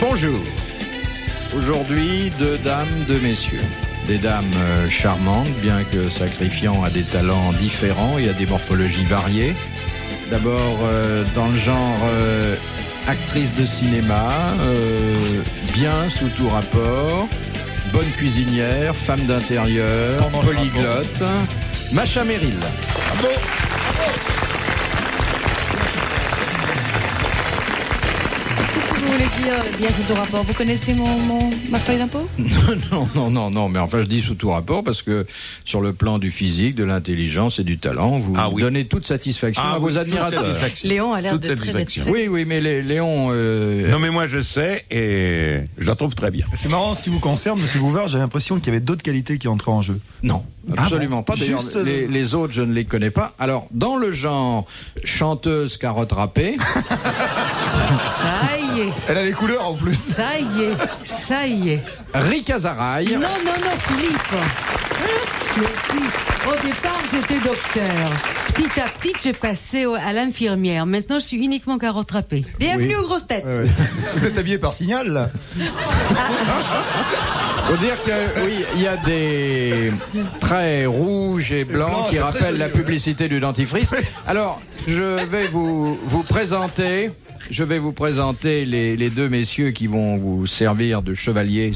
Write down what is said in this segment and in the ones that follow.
Bonjour. Aujourd'hui, 2 dames, 2 messieurs. Des dames charmantes, bien que sacrifiant à des talents différents et à des morphologies variées. D'abord, dans le genre actrice de cinéma, bien sous tout rapport, bonne cuisinière, femme d'intérieur, polyglotte, Macha Merrill. Bravo. Vous voulez dire bien sous tout rapport? Vous connaissez ma feuille d'impôt? Non, mais enfin je dis sous tout rapport parce que sur le plan du physique, de l'intelligence et du talent, vous donnez toute satisfaction à vos admirateurs. Léon a l'air de très satisfait. Oui, mais Léon... Non, mais moi je sais et je la trouve très bien. C'est marrant en ce qui vous concerne, Monsieur Bouvard, j'ai l'impression qu'il y avait d'autres qualités qui entraient en jeu. Non, absolument pas. D'ailleurs, Juste les autres, je ne les connais pas. Alors, dans le genre chanteuse carotte râpée... Ça y est. Elle a les couleurs en plus. Ça y est. Rika Zaraï. Non, Philippe. Au départ, j'étais docteur. Petit à petit, j'ai passé à l'infirmière. Maintenant, je suis uniquement carotte râpée. Bienvenue aux grosses têtes. Ouais. Vous êtes habillé par Signal, là? Faut dire que, oui, il y a des traits rouges et blancs qui rappellent la publicité du dentifrice. Alors, je vais vous présenter les 2 messieurs qui vont vous servir de chevaliers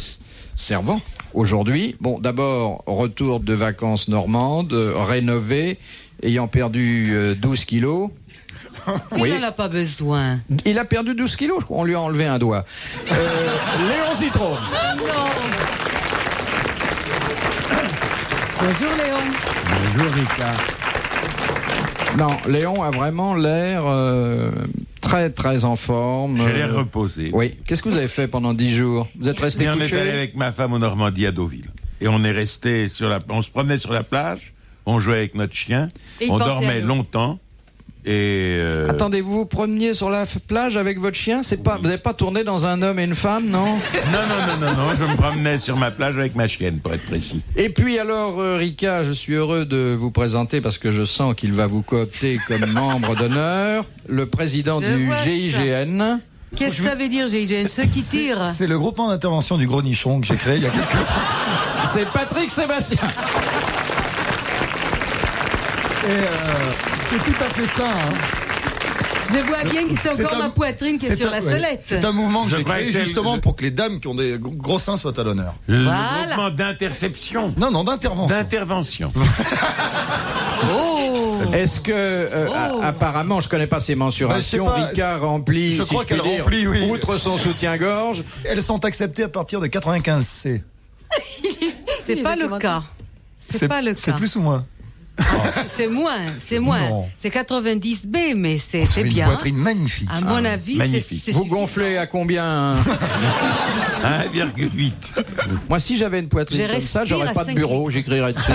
servants aujourd'hui. Bon, d'abord, retour de vacances normandes, rénové, ayant perdu 12 kilos. Il n'en a pas besoin. Il a perdu 12 kilos, je crois. On lui a enlevé un doigt. Léon Zitrone. Non. Bonjour Léon. Bonjour Rika. Non, Léon a vraiment l'air très très en forme. J'ai l'air reposé. Oui. Qu'est-ce que vous avez fait pendant 10 jours? Vous êtes resté couché? On est allé avec ma femme en Normandie à Deauville. Et on est resté on se promenait sur la plage, on jouait avec notre chien, on dormait longtemps. Et Attendez, vous vous promeniez sur la plage avec votre chien? Vous n'avez pas tourné dans Un homme et une femme, non? Non, je me promenais sur ma plage avec ma chienne, pour être précis. Et puis alors, Rika, je suis heureux de vous présenter, parce que je sens qu'il va vous coopter comme membre d'honneur, le président du GIGN. Qu'est-ce que ça veut dire, GIGN? Ceux qui tirent. C'est le groupement d'intervention du Gros Nichon que j'ai créé il y a quelques temps. C'est Patrick Sébastien. Et c'est tout à fait ça. Je vois bien que c'est encore ma poitrine qui est sur la sellette. C'est un mouvement que j'ai créé que justement pour que les dames qui ont des gros seins soient à l'honneur. Le mouvement d'interception. Non, d'intervention. D'intervention. Oh. Est-ce que, apparemment, je connais pas ces mensurations, Rika remplit, je crois qu'elle remplit, oui. outre son soutien-gorge. Elles sont acceptées à partir de 95C. C'est pas le cas. C'est pas le cas. C'est plus ou moins? C'est moins. Non. C'est 90B, mais c'est Une bien. poitrine magnifique. À mon avis, magnifique. c'est Vous suffisant. gonflez à combien? 1,8. Moi, si j'avais une poitrine comme ça, j'aurais pas de bureau, j'écrirais dessus.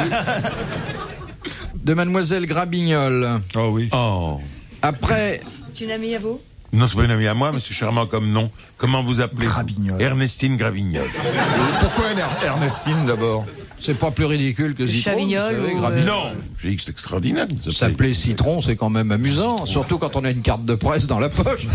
De Mademoiselle Grabignol. Oh oui. Oh. Après, C'est une amie à vous? Non, c'est pas une amie à moi, mais c'est charmant comme nom. Comment vous appelez? Grabignol. Ernestine Grabignol. Pourquoi Ernestine d'abord? c'est pas plus ridicule que Citron. Chavignol vous savez, ou, Gravignol. Non, j'ai dit que c'est extraordinaire. S'appeler Citron, c'est quand même amusant, surtout quand on a une carte de presse dans la poche.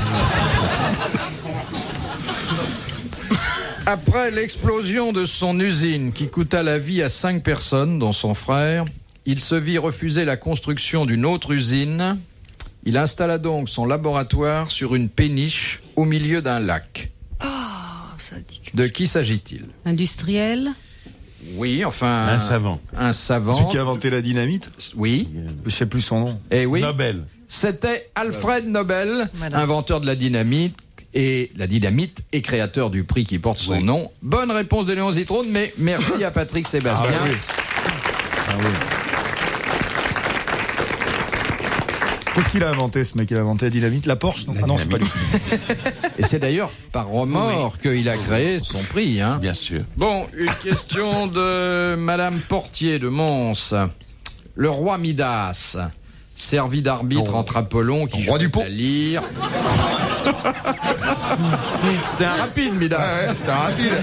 Après l'explosion de son usine qui coûta la vie à 5 personnes, dont son frère, il se vit refuser la construction d'une autre usine. Il installa donc son laboratoire sur une péniche au milieu d'un lac. Ça dit que... De qui s'agit-il? Industriel? Oui, enfin... Un savant. Un savant. Celui qui a inventé la dynamite? Oui. Je sais plus son nom. Eh oui. Nobel. C'était Alfred Nobel, Voilà. inventeur de la dynamite et créateur du prix qui porte son nom. Bonne réponse de Léon Zitrone, mais merci à Patrick Sébastien. Ah oui. Ah oui. Qu'est-ce qu'il a inventé, ce mec? Il a inventé la dynamite, la Porsche? Non, ah non, c'est pas lui. Et c'est d'ailleurs par remords qu'il a créé son prix. Hein. Bien sûr. Bon, une question de Madame Portier de Mons. Le roi Midas, servi d'arbitre entre Apollon qui roi du jouait pot. la lyre. C'était un rapide, Midas. Ouais, c'était rapide.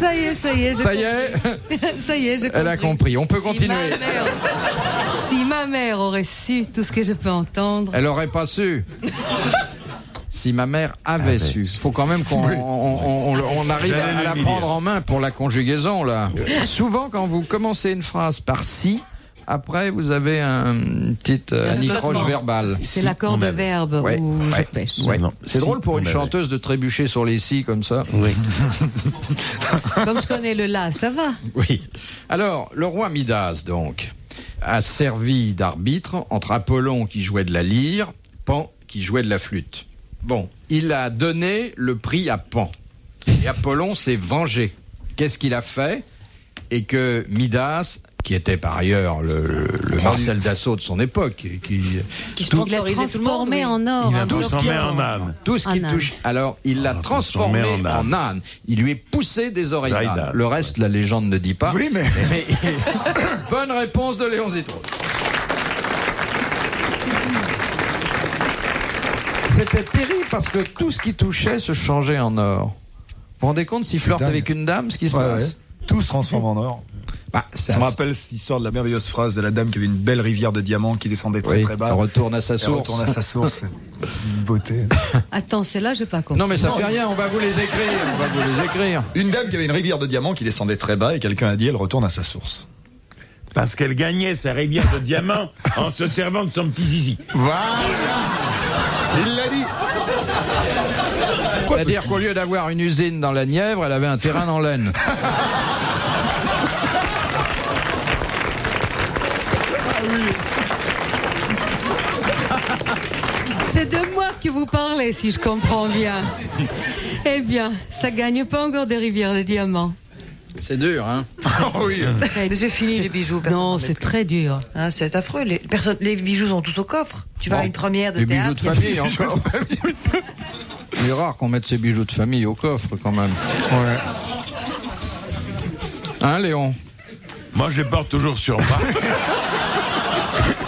Ça y est, j'ai Ça y est, Ça y est, j'ai compris. elle a compris. On peut continuer. Si ma mère aurait su tout ce que je peux entendre. Elle aurait pas su. Si ma mère avait su. Il faut quand même qu'on arrive à la prendre en main pour la conjugaison, là. Souvent, quand vous commencez une phrase par si, après, vous avez une petite anicroche verbale. C'est l'accord de verbe où je pêche. Ouais. C'est drôle pour une chanteuse de trébucher sur les si comme ça. Oui. Comme je connais le la, ça va. Oui. Alors, le roi Midas, donc, a servi d'arbitre entre Apollon qui jouait de la lyre, Pan qui jouait de la flûte. Bon, il a donné le prix à Pan. Et Apollon s'est vengé. Qu'est-ce qu'il a fait? Et que Midas, qui était par ailleurs le Marcel Dassault de son époque, qui se transformé en or. Il a transformé en âne. Tout ce qui touche. Alors, il l'a transformé en âne. Il lui est poussé des oreilles d'âne. Le reste, la légende ne dit pas. Oui, mais... Bonne réponse de Léon Zitrone. C'était terrible parce que tout ce qui touchait se changeait en or. Vous vous rendez compte, s'il flirte avec une dame, ce qui se passe? Ouais. Tout se transforme en or. Ça me rappelle cette histoire de la merveilleuse phrase de la dame qui avait une belle rivière de diamants qui descendait très bas. Elle retourne à sa source. Elle retourne à sa source. C'est une beauté. Attends, celle-là, j'ai pas compris. Non, mais ça fait rien, on va vous les écrire. Une dame qui avait une rivière de diamants qui descendait très bas et quelqu'un a dit elle retourne à sa source. Parce qu'elle gagnait sa rivière de diamants en se servant de son petit zizi. Voilà. Il l'a dit. C'est-à-dire qu'au lieu d'avoir une usine dans la Nièvre, elle avait un terrain dans l'Aisne. C'est de moi que vous parlez, si je comprends bien. Eh bien, ça gagne pas encore des rivières de diamants. C'est dur, hein? Oui. Mais c'est fini les bijoux. Non, c'est très dur. Hein, c'est affreux. Les bijoux sont tous au coffre. Tu vas à une première de les théâtre. bijoux de famille encore. Il est rare qu'on mette ses bijoux de famille au coffre quand même. Ouais. Hein, Léon? Moi, je les porte toujours sur moi.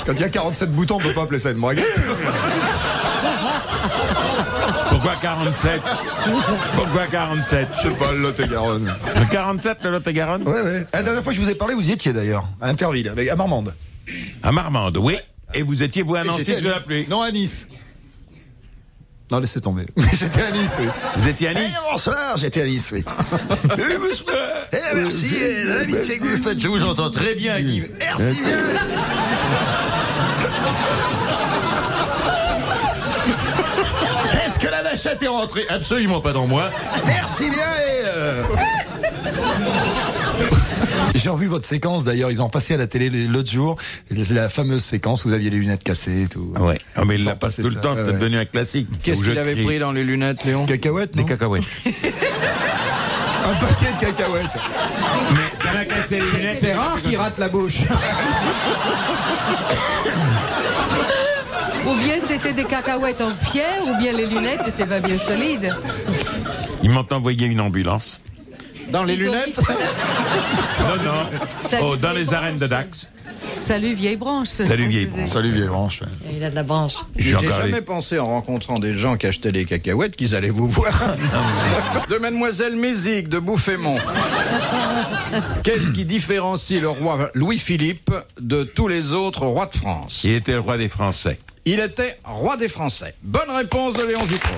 Quand il y a 47 boutons, on peut pas appeler ça une braguette. Pourquoi 47? Pourquoi 47? Je sais pas, le Lot-et-Garonne. Le 47, le Lot-et-Garonne? Ouais. La dernière fois que je vous ai parlé, vous y étiez d'ailleurs. À Interville, à Marmande. À Marmande, oui. Et vous étiez, vous, à Nancy, je l'ai appelé. Non, à Nice. Non, laissez tomber. Mais j'étais à Nice, oui. Vous étiez à Nice? Bonsoir, j'étais à Nice, oui. Merci, l'amitié que vous faites. Je vous entends très bien, Guy. Merci bien. Est-ce que la vachette est rentrée? Absolument pas dans moi. Merci bien J'ai revu votre séquence d'ailleurs, ils ont passé à la télé l'autre jour, la fameuse séquence où vous aviez les lunettes cassées et tout. Ouais. Oh, mais il Ils l'a ont passé passé tout le ça, temps, c'était ouais. devenu un classique. Qu'est-ce qu'il avait pris dans les lunettes, Léon? Cacahuètes, Des non? cacahuètes. Un paquet de cacahuètes. Mais ça m'a cassé les lunettes. C'est rare qu'il rate la bouche. Ou bien c'était des cacahuètes en pierre, ou bien les lunettes étaient pas bien solides. Ils m'ont envoyé une ambulance. Dans les lunettes? Non. Dans les arènes de Dax. Salut vieille branche. Salut vieille branche. Salut vieille branche. Il a de la branche. J'ai jamais pensé en rencontrant des gens qui achetaient des cacahuètes qu'ils allaient vous voir. De Mademoiselle Mézigue de Bouffémont. Qu'est-ce qui différencie le roi Louis-Philippe de tous les autres rois de France? Il était le roi des Français. Il était roi des Français. Bonne réponse de Léon Zitrone.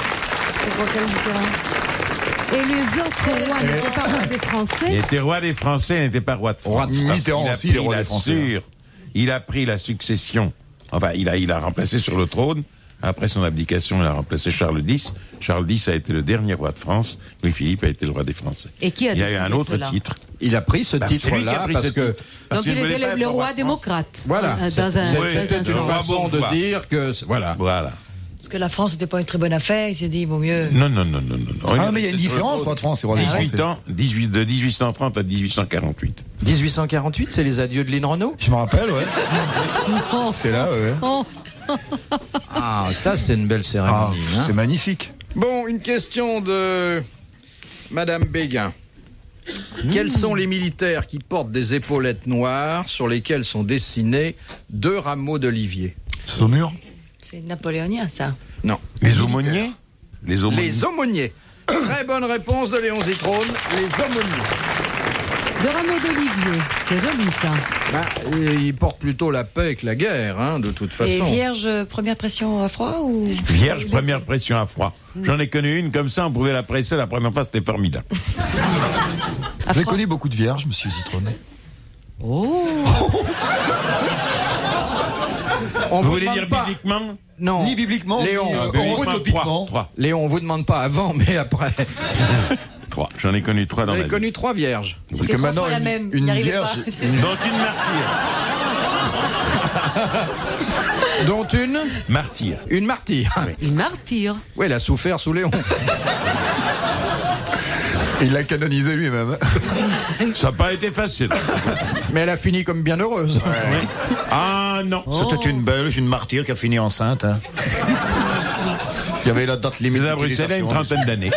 C'est quoi quelle différence? Et les autres rois n'étaient pas rois des Français? Il était roi des Français, il n'était pas roi de France. Roi de Mitterrand aussi, il est roi des Français. Il a pris la succession. Enfin, il a remplacé sur le trône. Après son abdication, il a remplacé Charles X. Charles X a été le dernier roi de France. Louis-Philippe a été le roi des Français. Et qui a il y a eu un autre cela titre. Il a pris ce C'est lui qui a titre-là pris parce ce que... titre. Parce Donc il qu'il ne était voulait pas le être roi roi de démocrate. Voilà. Dans un C'était une sens. façon de dire que... Voilà. Voilà. Parce que la France n'était pas une très bonne affaire, il s'est dit, il vaut mieux. Non. Ah, mais il y a une différence, roi de France et roi des 18 Français. ans, de 1830 à 1848. 1848, c'est les adieux de Lynn Renault? Je me rappelle, ouais. Non. C'est là, ouais. Oh. Ah, ça, c'était une belle Ah, cérémonie. hein. c'est magnifique. Bon, une question de Madame Béguin. Quels sont les militaires qui portent des épaulettes noires sur lesquelles sont dessinés 2 rameaux d'olivier? Saumur. C'est napoléonien, ça. Non. Les aumôniers? Les aumôniers. Très bonne réponse de Léon Zitrone. Les aumôniers. Le rameau d'olivier, c'est joli ça. Bah, il porte plutôt la paix que la guerre, hein, de toute façon. Et vierge, première pression à froid ou Vierge, première pression à froid. J'en ai connu une comme ça, on pouvait la presser la première fois, c'était formidable. à J'ai froid? connu beaucoup de vierges, monsieur Zitrone. Oh. On Vous voulez demande dire pas- bibliquement? Non. Ni bibliquement, Léon, ni Bibliquement, horoscopiquement. trois. Léon, on vous demande pas avant, mais après. Trois. J'en ai connu 3 dans Vous ma avez vie. connu 3 vierges. Parce C'est que trois maintenant, fois la même, une n'y arrivez vierge, pas. Dont une martyre. Dont une Martyr. Une martyre. Une martyre. Oui, elle a souffert sous Léon. il l'a canonisé lui-même. Ça n'a pas été facile. Mais elle a fini comme bien heureuse. Oui. Ah non. C'était une Belge, une martyre qui a fini enceinte. Hein. Il y avait la date limite. C'est à Bruxelles il y a une trentaine d'années.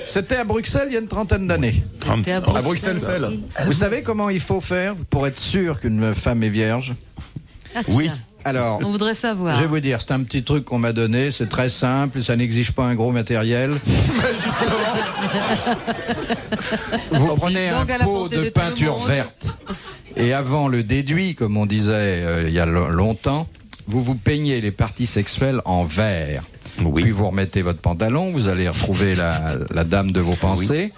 C'était à Bruxelles il y a une trentaine d'années. 30 T'es à ans. À Bruxelles-Selle. Vous savez comment il faut faire pour être sûr qu'une femme est vierge? Ah, Oui. tiens, Alors, on voudrait savoir. je vais vous dire, c'est un petit truc qu'on m'a donné, c'est très simple, ça n'exige pas un gros matériel. Vous prenez un Donc, à la pot portée de de tout le peinture monde. verte et avant le déduit, comme on disait il y a longtemps, vous peignez les parties sexuelles en vert. Oui. Puis vous remettez votre pantalon, vous allez retrouver la dame de vos pensées.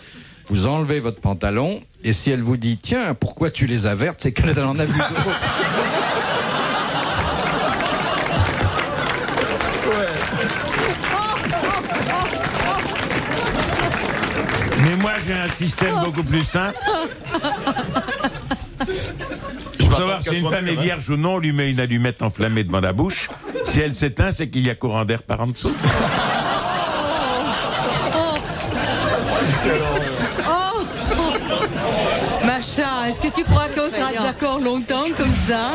Vous enlevez votre pantalon et si elle vous dit « Tiens, pourquoi tu les as vertes ?» c'est qu'elle en a vu d'autres. Mais moi, j'ai un système beaucoup plus simple. Pour savoir si une femme est vierge ou non, on lui met une allumette enflammée devant la bouche. Si elle s'éteint, c'est qu'il y a courant d'air par en dessous. Macha, est-ce que tu crois qu'on sera d'accord longtemps comme ça?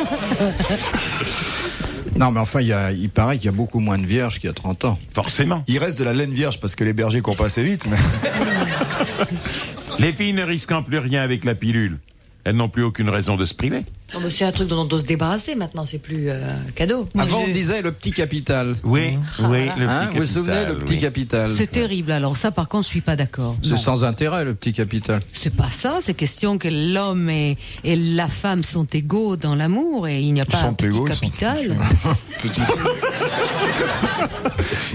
Non, mais enfin, il paraît qu'il y a beaucoup moins de vierges qu'il y a 30 ans. Forcément. Il reste de la laine vierge parce que les bergers courent pas assez vite. Mais... Les filles ne risquant plus rien avec la pilule, elles n'ont plus aucune raison de se priver. Non, mais c'est un truc dont on doit se débarrasser maintenant, c'est plus cadeau. Avant, on disait le petit capital. Oui, oui, le Hein, petit vous vous souvenez, capital, le petit oui. capital. C'est terrible. Alors ça, par contre, je suis pas d'accord. C'est Non. sans intérêt, le petit capital. C'est pas ça. C'est question que l'homme et la femme sont égaux dans l'amour et il n'y a pas sont un petit égaux, ils sont- capital.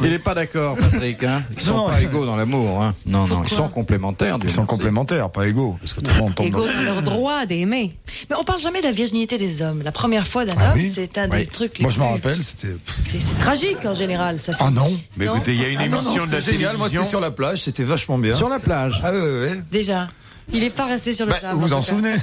Il n'est pas d'accord, Patrick. Hein. Ils sont Non. pas égaux dans l'amour. Hein. Non, non, ils Pourquoi sont complémentaires. Ils sont complémentaires, pas égaux. Parce que tout le monde tombe Égaux dans leur droit d'aimer. Mais on parle jamais de la virginité des hommes. La première fois d'un Ah homme, oui. c'est un Oui. des trucs les Moi, je m'en plus- rappelle, c'était... C'est tragique en général. Ça fait... Ah non. Mais Non. écoutez, il y a une Ah non, émission non, de la c'était génial. Moi, télévision. c'était sur la plage, c'était vachement bien. Sur la plage. Ah ouais. Déjà. Il est pas resté sur le Bah, sable. vous en en tout cas. souvenez?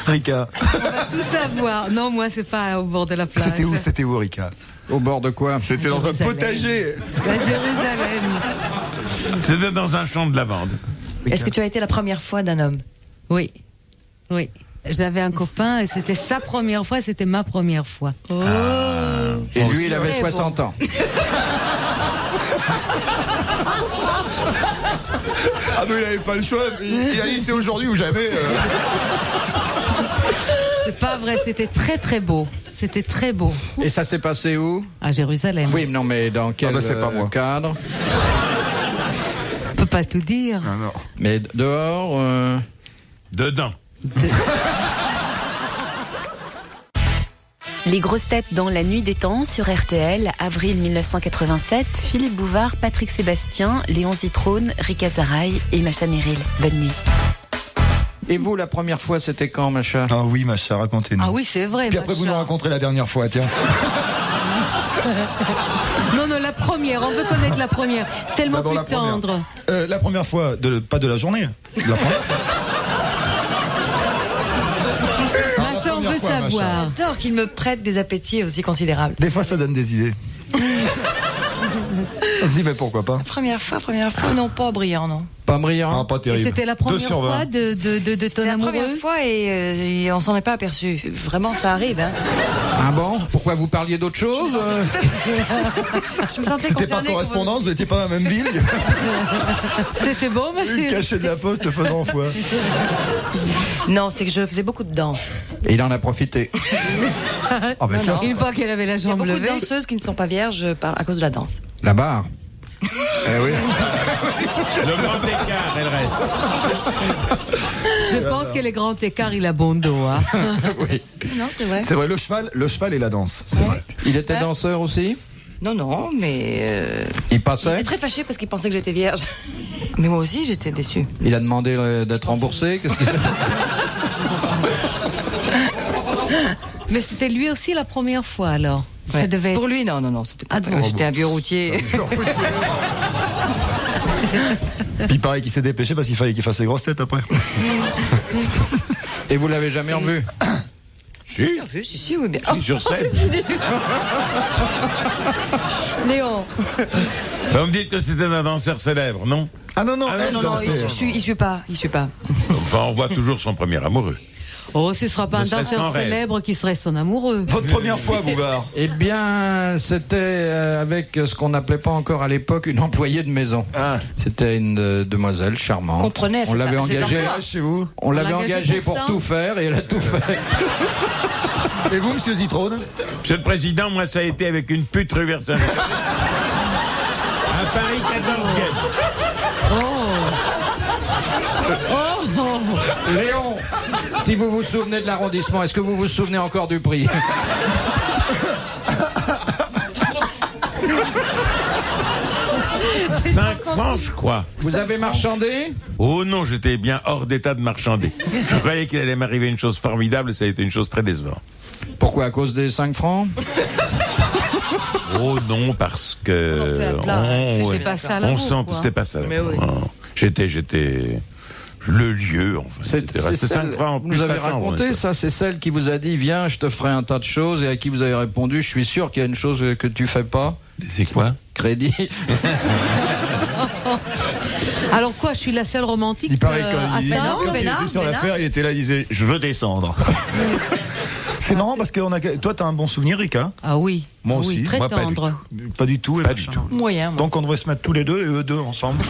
Rika, Tout savoir. Non, moi, c'est pas au bord de la plage. c'était où, Rika? Au bord de quoi? C'était dans un Jérusalem. potager. À Jérusalem. C'était dans un champ de lavande. Est-ce que tu as été la première fois d'un homme? Oui. Oui. J'avais un copain et c'était sa première fois et c'était ma première fois. Et lui, il avait Très 60 ans. Ah mais il avait pas le choix. Il a dit c'est aujourd'hui ou jamais. C'est pas vrai, c'était très très beau. C'était très beau. Et ça s'est passé où? À Jérusalem. Oui, non, mais dans quel bah, c'est pas moi. cadre? On peut pas tout dire. Ah non. Mais dehors Dedans. Les grosses têtes dans la nuit des temps sur RTL, avril 1987, Philippe Bouvard, Patrick Sébastien, Léon Zitrone, Rika Zaraï et Macha Merrill. Bonne nuit. Et vous, la première fois, c'était quand, Macha? Ah oui, Macha, racontez-nous. Ah oui, c'est vrai. Puis après, vous nous Macha. raconterez la dernière fois, tiens. Non, non, la première. On veut connaître la première. C'est tellement D'abord plus la première. tendre. La première fois, pas de la journée. La première fois. Macha, on première veut fois, Macha. savoir. J'adore qu'il me prête des appétits aussi considérables. Des fois, ça donne des idées. On se dit, mais pourquoi pas? Première fois, non, pas brillant, non. Pas brillant? Ah, pas Et terrible. c'était la 2 première sur 20. fois de ton C'est la amoureux? première fois et on s'en est pas aperçu. Vraiment, ça arrive, hein. Ah bon? Pourquoi vous parliez d'autre chose? Je me sentais C'était par concernée. correspondance, vous n'étiez pas dans la même ville. C'était beau, ma Une chérie. cachée de la poste faisant foi. Non, c'est que je faisais beaucoup de danse. Et il en a profité. Ah ben tiens, Une fois qu'elle avait la Il y a jambe beaucoup de levée. danseuses qui ne sont pas vierges à cause de la danse. La barre. Le grand écart, elle reste. Je pense que le grand écart, il a bon dos. Hein. Non, c'est vrai. c'est vrai, le cheval et la danse, c'est vrai. Il était danseur aussi? Non, mais Il il passait? était très fâché parce qu'il pensait que j'étais vierge. Mais moi aussi, j'étais déçue. Il a demandé d'être remboursé? Qu'est-ce qu'il Mais c'était lui aussi la première fois alors. Ça Ouais. devait être... Pour lui, non, c'était pas. Ah bon. J'étais un vieux routier. Puis il paraît qu'il s'est dépêché parce qu'il fallait qu'il fasse les grosses têtes après. Et vous l'avez jamais revu? Si, Bien vu, si, oui, bien. si, sur scène. Léon. Vous me dites que c'était un danseur célèbre, non? Ah non, Non, il suit pas. Enfin, on voit toujours son premier amoureux. Oh, ce sera pas un Ne serait-ce danseur qu'en rêve. célèbre qui serait son amoureux. Votre première fois, Bouvard. Eh bien, c'était avec ce qu'on n'appelait pas encore à l'époque une employée de maison. Ah. C'était une demoiselle charmante. Comprenez, On l'avait c'est engagée. sympa. Chez vous. On l'avait l'a engagée engagée pour pour ça. tout faire et elle a tout fait. Et vous, monsieur Zitrone? Monsieur le Président, moi, ça a été avec une pute rue Versailles. À Paris 14e. Léon, si vous vous souvenez de l'arrondissement, est-ce que vous vous souvenez encore du prix? 5 francs, je crois. Vous avez marchandé? Oh non, j'étais bien hors d'état de marchander. Je croyais qu'il allait m'arriver une chose formidable, ça a été une chose très décevante. Pourquoi? À cause des 5 francs? Oh non, parce On fait que... un plat. C'était pas ça, l'amour, on sent, quoi. c'était pas ça. Mais oui. Non. J'étais le lieu, enfin. C'était resté 5 francs en vous plus. nous avez la chambre, raconté quoi. ça, c'est celle qui vous a dit viens, je te ferai un tas de choses et à qui vous avez répondu je suis sûr qu'il y a une chose que tu fais pas. C'est quoi? Crédit. Alors quoi, je suis la seule romantique Il paraît à quand il table? était sur l'affaire, il était là, il disait je veux descendre. C'est marrant parce que toi, t'as un bon souvenir, Rika. Ah oui. Moi oui, aussi. très Moi, pas du tendre. Pas du tout. et Pas machin. du tout. Moyen. moi. Donc on devrait se mettre tous les deux et eux deux ensemble.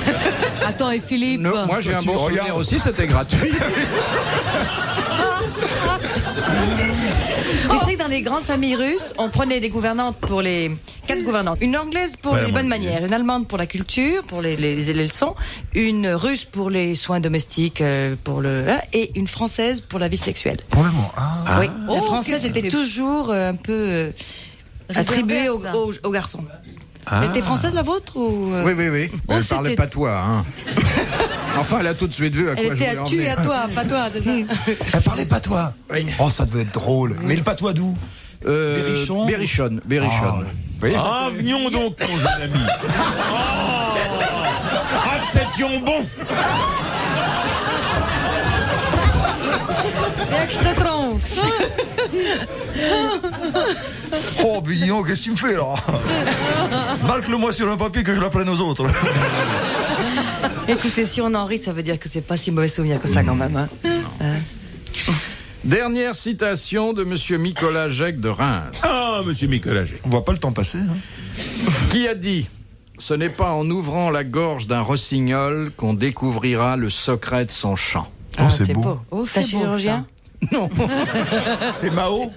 Attends, et Philippe? Non, moi j'ai un Tu bon regardes. souvenir aussi, c'était gratuit. Tu sais que dans les grandes familles russes, on prenait des gouvernantes pour les 4 gouvernantes. Une anglaise pour Ouais, les moi, bonnes je- manières, une allemande pour la culture, pour les leçons, une russe pour les soins domestiques, et une française pour la vie sexuelle. Pour l'amour. Ah. Oui. Oh, La française qu'est-ce que était c'était- toujours un peu attribuée Réservée à ça. aux garçons. Elle était française la vôtre ou Oui. Elle Oh, parlait c'était- pas toi, hein. Enfin, elle a tout de suite vu à Elle quoi je était voulais à en tu et venir. à toi, pas toi. c'est ça. Elle parlait pas toi. Oui. Oh, ça devait être drôle. Mais le patois d'où? Berrichon. Berrichonne. Vous voyez, Ah, venons donc, mon jeune ami. Oh, ah, que c'était bon. Je te trompe. Oh, Bignon, qu'est-ce que tu me fais là? Marque-le-moi sur un papier que je l'apprenne aux autres. Écoutez, si on en rit, ça veut dire que c'est pas si mauvais souvenir que ça quand même. Hein. Dernière citation de monsieur Nicolas Jacques de Reims, Ah, monsieur Nicolas G. On voit pas le temps passer. Hein. qui a dit « Ce n'est pas en ouvrant la gorge d'un rossignol qu'on découvrira le secret de son chant. Oh, c'est beau. Oh, C'est un c'est beau, chirurgien. Non, C'est Mao?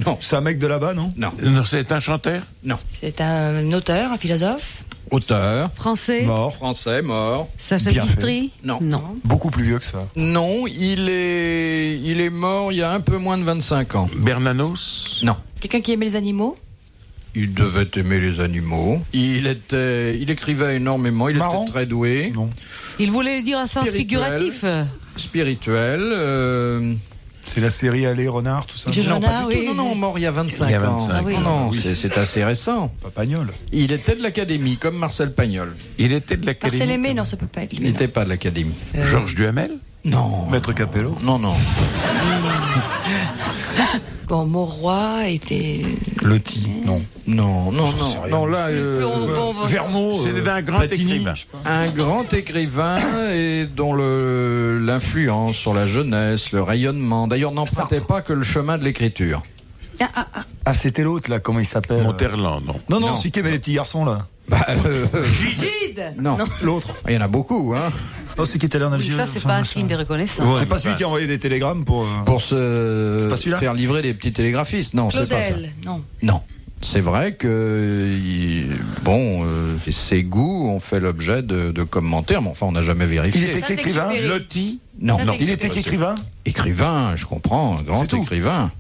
non, C'est un mec de là-bas, non? non, Non, c'est un chanteur? non. C'est un auteur, un philosophe. Auteur, Français? Mort. français, mort. Sacha Bien fait. Guitry? Non. Non. Beaucoup plus vieux que ça. Non, il est mort il y a un peu moins de 25 ans. Bernanos? Non. Quelqu'un qui aimait les animaux. Il devait aimer les animaux. Il écrivait énormément. Il Marrant. était très doué. Non. Il voulait dire un sens Spirituel. figuratif. Spirituel. C'est la série Allez, Renard, tout ça. Gilles Non, Renard, pas du tout. oui. Non, mort il y a 25 Il y a ans. 25 Ah oui. Non, Oui. c'est assez récent. Papagnol. Il était de l'Académie, comme Marcel Pagnol. Il était de l'Académie. Marcel Aimé, non, ça peut pas être Il lui. non. n'était pas de l'Académie. Georges Duhamel? Non. Maître Capello. Non, non. Bon, Mauroy était. Loti. Non. Non, non, J'en sais non. rien. Non, là, Vermeau. C'était un grand Platini. écrivain. un grand écrivain et dont l'influence sur la jeunesse, le rayonnement. D'ailleurs, n'empruntait pas que le chemin de l'écriture. Ah, c'était l'autre, là, comment il s'appelle Monterland, non. Non, celui qui aimait les petits garçons, là. Gide. Non, L'autre. il y en a beaucoup, hein. Non, celui qui était allé en Algérie. Ça, c'est pas un signe de reconnaissance. C'est pas celui qui a envoyé des télégrammes pour... Pour C'est pas se celui-là faire livrer des petits télégraphistes. Non, c'est pas ça. Claudel, non. Non. C'est vrai que, ses goûts ont fait l'objet de commentaires, mais enfin, on n'a jamais vérifié. Il était qu'écrivain Loti. Non, Ça, Il était qu'écrivain écrivain, je comprends, un grand C'est tout. écrivain.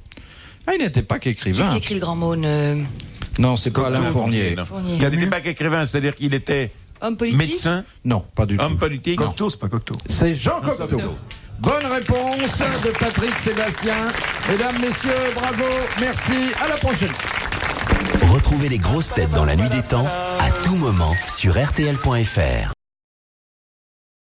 Ah, il n'était pas Qui qu'écrivain. écrit le grand mot Non, c'est pas Alain Fournier. Non. Fournier. Il n'était pas qu'écrivain, c'est-à-dire qu'il était Homme politique. médecin, Non, pas du tout. homme politique. Cocteau, c'est pas Cocteau. C'est Jean Cocteau. Bonne réponse de Patrick Sébastien. Mesdames, messieurs, bravo, merci, à la prochaine. Retrouvez les grosses têtes dans la nuit des temps à tout moment sur RTL.fr.